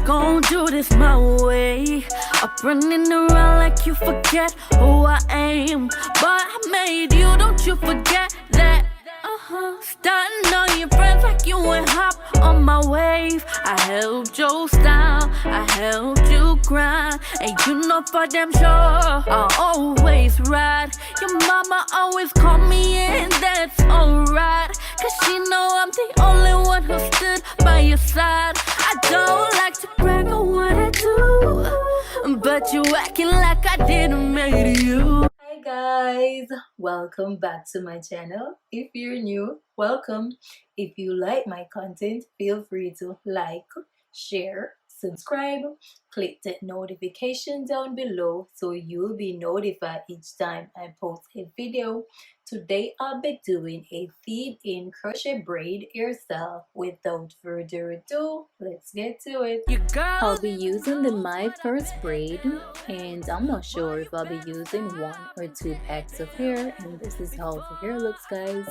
gon' do this my way. Up running around like you forget who I am. But I made you, don't you forget that. Starting on your friends like you ain't hop on my wave. I helped you style, I helped you grind. And you know for damn sure I'll always ride. Your mama always call me and that's alright. Cause she know I'm the only one who stood by your side. I don't like to brag on what I do, but you acting like I didn't make you. Hi guys, welcome back to my channel. If you're new, welcome. If you like my content, feel free to like, share, subscribe, click that notification down below so you'll be notified each time I post a video. Today I'll be doing a feed in crochet braid hairstyle. Without further ado, let's get to it. I'll be using the My First braid, and I'm not sure if I'll be using 1 or 2 packs of hair, and this is how the hair looks, guys.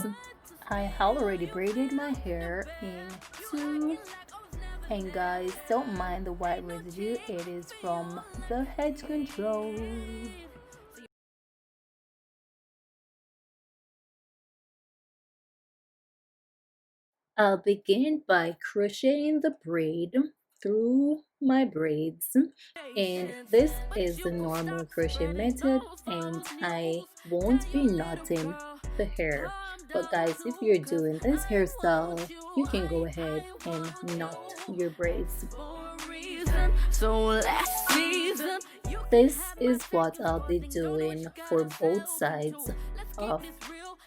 I already braided my hair in 2, and guys, don't mind the white residue, it is from the hedge control. I'll begin by crocheting the braid through my braids, and this is the normal crochet method, and I won't be knotting the hair. But guys, if you're doing this hairstyle, you can go ahead and knot your braids. This is what I'll be doing for both sides of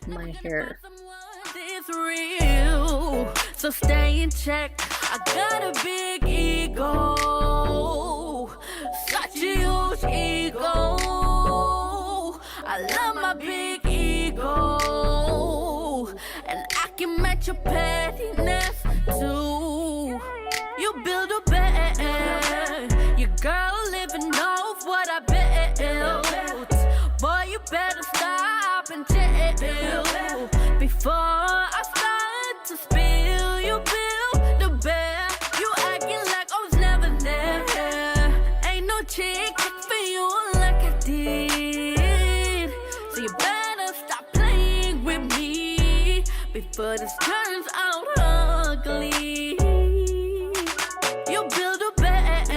my hair. Real, so stay in check. I got a big ego, such a huge ego. I love my big ego, and I can match your pettiness too. You build a bed, your girl living off what I built. Boy, you better stop and chill before I start to spill. You build the bed, you acting like I was never there. Ain't no chick for you like I did, so you better stop playing with me before this turns out ugly. You build a bed,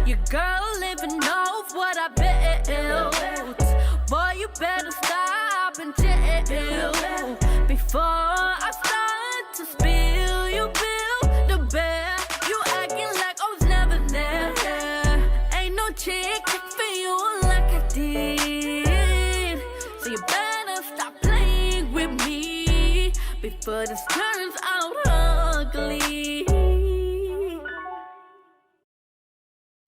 your girl living off what I built. Boy, you better stop and chill before I start to spill. You build the bed, you acting like I was never there. Ain't no chick for you like I did, so you better stop playing with me before this turns out ugly.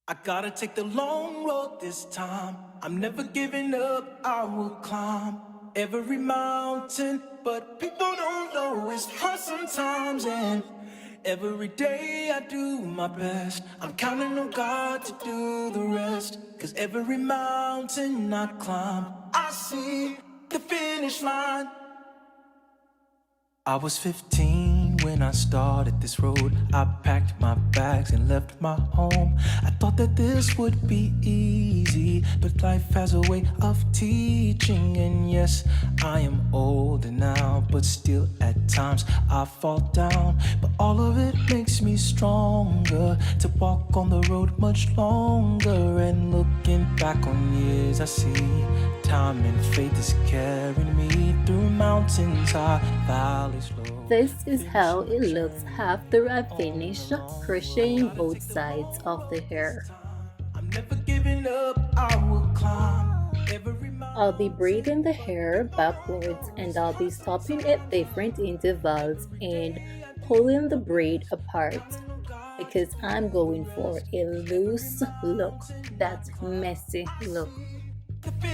I gotta take the long road this time. I'm never giving up, I will climb every mountain. But people don't know it's hard sometimes, and every day I do my best. I'm counting on God to do the rest. Cause every mountain I climb, I see the finish line. I was 15 when I started this road. I packed my bags and left my home. I thought that this would be easy, but life has a way of teaching. And yes, I am older now, but still at times I fall down. But all of it makes me stronger to walk on the road much longer. And looking back on years, I see time and faith is carrying me through mountains high, valleys low. This is how it looks after I finish crocheting both sides of the hair. I'm never giving up, I will climb every mountain. I'll be braiding the hair backwards, and I'll be stopping at different intervals and pulling the braid apart because I'm going for a loose look, that messy look.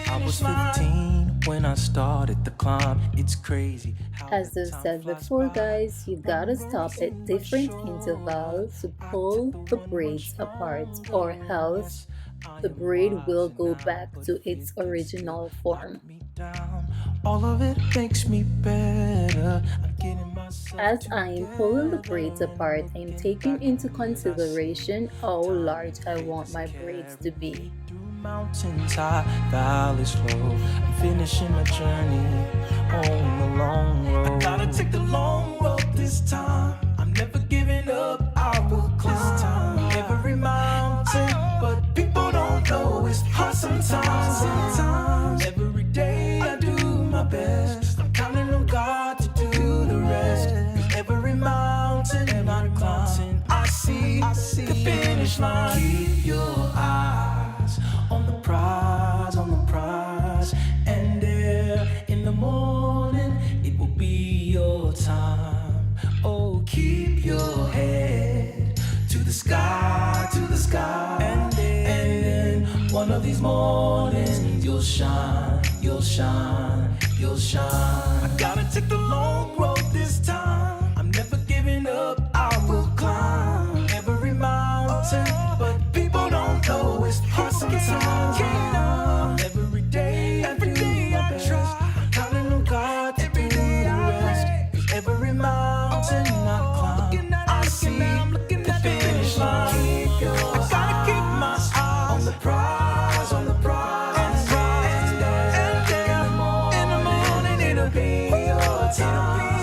I was 15 when I started the climb. It's crazy. As I've said before, guys, you gotta stop at different intervals to pull the braids apart, or else the braid will go back to its original form. All of it makes me better. I'm getting myself As I am pulling the braids apart, I am taking into consideration how large I want my braids to be. through mountains high, valleys low. I'm finishing my journey on the long road. I gotta take the long road this time. I'm never giving up. I will climb every mountain, but people don't know it's hard sometimes. Sometimes every day I do my best. I'm counting on God to do the rest. 'Cause every mountain I climb, I see the finish line. Keep your eyes on the prize, and there in the morning it will be your time. Oh, keep your head to the sky, and then one of these mornings you'll shine, you'll shine, you'll shine. I gotta take the long road this time. I'm never giving up. I will climb every mountain, but people don't know it's hard sometimes. Every day I try. I'm counting on God to do the rest. 'Cause every mountain I climb, I see the finish line. I gotta keep my eyes on the prize, and in the morning it'll be your time.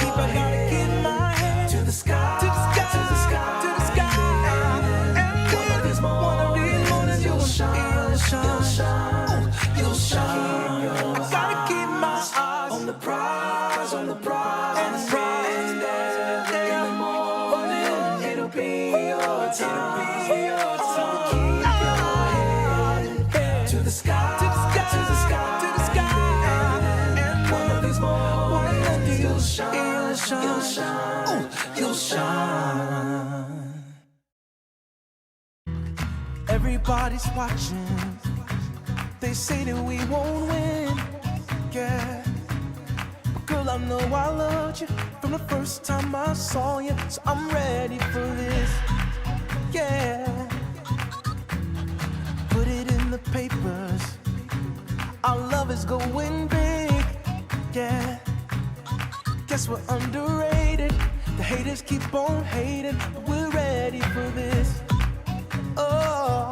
Keep a head, get my head to the sky, and one of these mornings you'll shine, you'll shine. I gotta keep my eyes on the prize, and in the morning it'll be your time. Keep your head to the sky, and one of these mornings you'll shine, you'll shine. Everybody's watching. They say that we won't win, yeah. But girl, I know I loved you from the first time I saw you, so I'm ready for this, yeah. Put it in the papers. Our love is going big, yeah. Guess we're underrated. The haters keep on hating, but we're ready for this. Oh,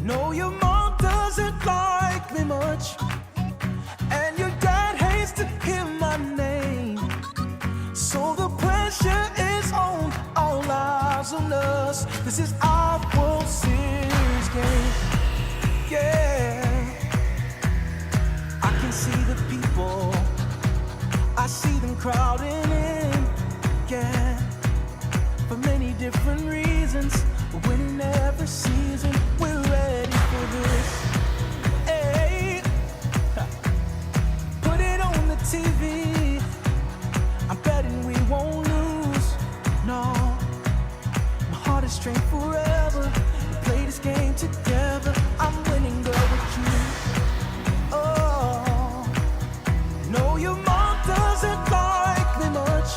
no, your mom doesn't like me much, and your dad hates to hear my name. So the pressure is on, all eyes on us. This is our World Series game, yeah. I can see the people, I see them crowding in, yeah. For many different reasons, we're winning every season. We're ready for this. Hey, put it on the TV. I'm betting we won't lose. No, my heart is trained forever. We play this game together. I'm winning, girl, with you. Oh, no, your mom doesn't like me much,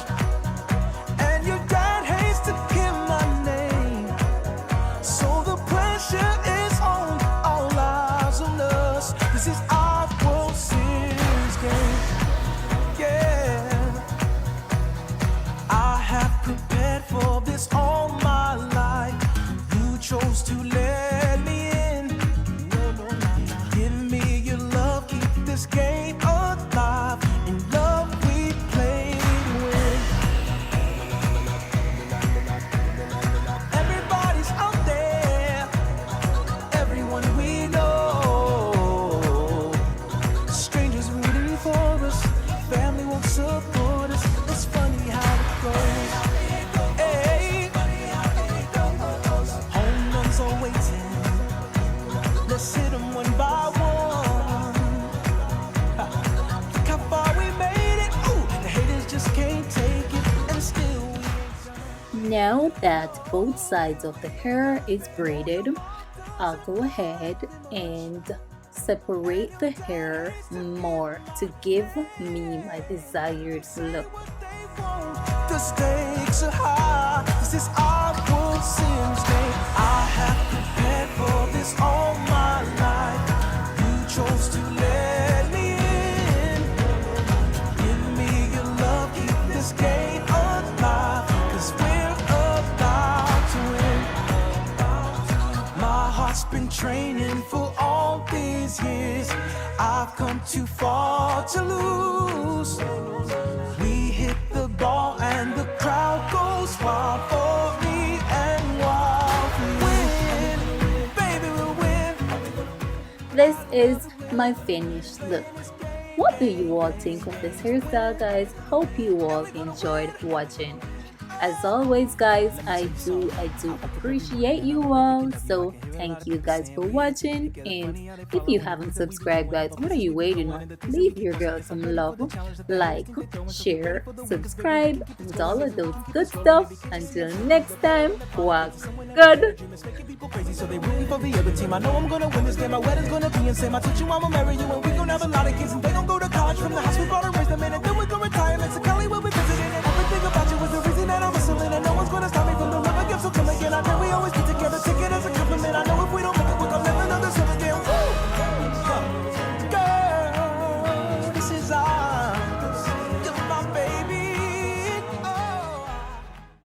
and your dad hates to hear my name. So the pressure is on, all eyes on us. This is our World Series game, yeah. I have prepared for this all my life. You chose to let me in. Give me your love, keep this game alive. In love we play to win. Everybody's out there, everyone we know. Strangers rooting for us, family won't support us. It's funny how it goes. Hey, home runs are waiting. Let's hit them one by one. Look how far we made it. Ooh, the haters just can't take it, and still we. Now that both sides of the hair is braided, I'll go ahead and separate the hair more to give me my desired look. The stakes are high. This is our World Series game. I training for all these years. I've come too far to lose. We hit the ball and the crowd goes wild for me and wild for you. Baby, we'll win. This is my finished look. What do you all think of this hairstyle, guys? Hope you all enjoyed watching. As always, guys, I do appreciate you all. So thank you guys for watching. And if you haven't subscribed, guys, what are you waiting on? Leave your girl some love, like, share, subscribe, and all of those good stuff. Until next time, walk good. So they rooting for the other team. I know I'm gonna win this game. My wedding's gonna be insane. I told you I'ma marry you, and we gonna have a lot of kids. And they gon' go to college from the house we bought and raised them in. And then we go retirement. So Kelly will be visiting.